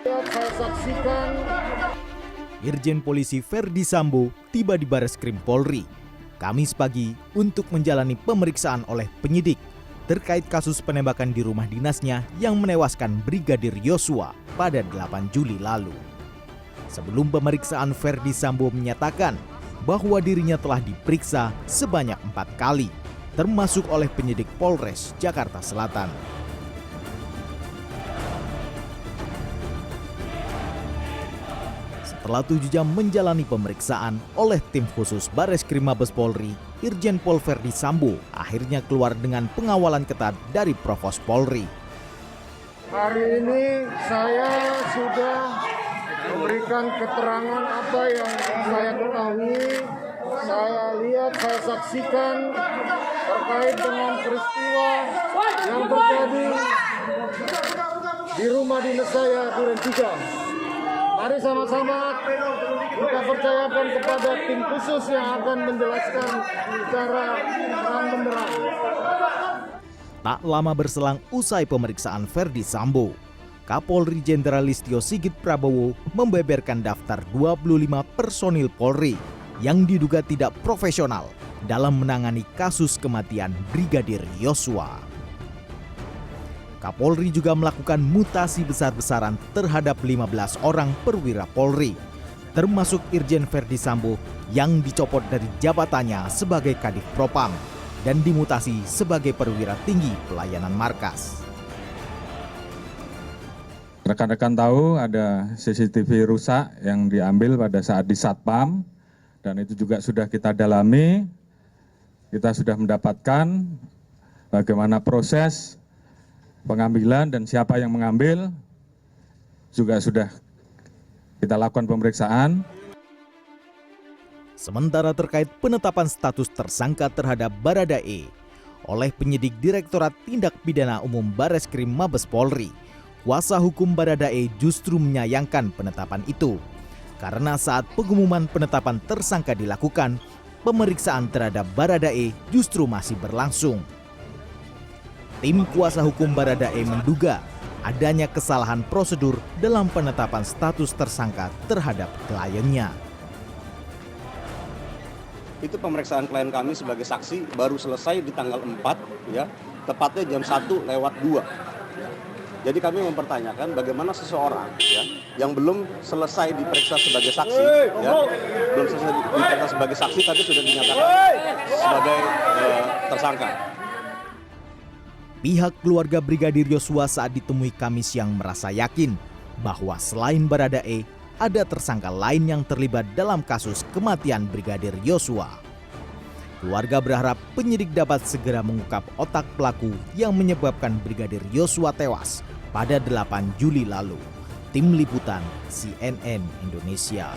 Saya saksikan Irjen Polisi Ferdi Sambo tiba di Bareskrim Polri Kamis pagi untuk menjalani pemeriksaan oleh penyidik terkait kasus penembakan di rumah dinasnya yang menewaskan Brigadir Yosua pada 8 Juli lalu. Sebelum pemeriksaan, Ferdi Sambo menyatakan bahwa dirinya telah diperiksa sebanyak 4 kali, termasuk oleh penyidik Polres Jakarta Selatan. Setelah 7 jam menjalani pemeriksaan oleh tim khusus Bareskrim Mabes Polri, Irjen Pol Ferdi Sambo akhirnya keluar dengan pengawalan ketat dari Provos Polri. hari ini saya sudah memberikan keterangan apa yang saya ketahui, saya lihat, saya saksikan terkait dengan peristiwa yang terjadi di rumah dinas saya Duren 3. Mari sama-sama kita percayakan kepada tim khusus yang akan menjelaskan secara terang benderang. Tak lama berselang usai pemeriksaan Ferdi Sambo, Kapolri Jenderal Listio Sigit Prabowo membeberkan daftar 25 personil Polri yang diduga tidak profesional dalam menangani kasus kematian Brigadir Yosua. Kapolri juga melakukan mutasi besar-besaran terhadap 15 orang perwira Polri, termasuk Irjen Ferdi Sambo yang dicopot dari jabatannya sebagai Kadif Propam dan dimutasi sebagai perwira tinggi pelayanan markas. Rekan-rekan tahu ada CCTV rusak yang diambil pada saat di Satpam, dan itu juga sudah kita dalami. Kita sudah mendapatkan bagaimana proses pengambilan dan siapa yang mengambil, juga sudah kita lakukan pemeriksaan. Sementara terkait penetapan status tersangka terhadap Baradae oleh penyidik Direktorat Tindak Pidana Umum Bareskrim Mabes Polri, kuasa hukum Baradae justru menyayangkan penetapan itu. Karena saat pengumuman penetapan tersangka dilakukan, pemeriksaan terhadap Baradae justru masih berlangsung. Tim kuasa hukum Baradae menduga adanya kesalahan prosedur dalam penetapan status tersangka terhadap kliennya. Itu pemeriksaan klien kami sebagai saksi baru selesai di tanggal 4, ya, tepatnya jam 1:02. Jadi kami mempertanyakan bagaimana seseorang, ya, yang belum selesai diperiksa sebagai saksi, ya, belum selesai diperiksa sebagai saksi tapi sudah dinyatakan sebagai tersangka. Pihak keluarga Brigadir Yosua saat ditemui Kamis siang merasa yakin bahwa selain Baradae, ada tersangka lain yang terlibat dalam kasus kematian Brigadir Yosua. Keluarga berharap penyidik dapat segera mengungkap otak pelaku yang menyebabkan Brigadir Yosua tewas pada 8 Juli lalu. Tim Liputan CNN Indonesia.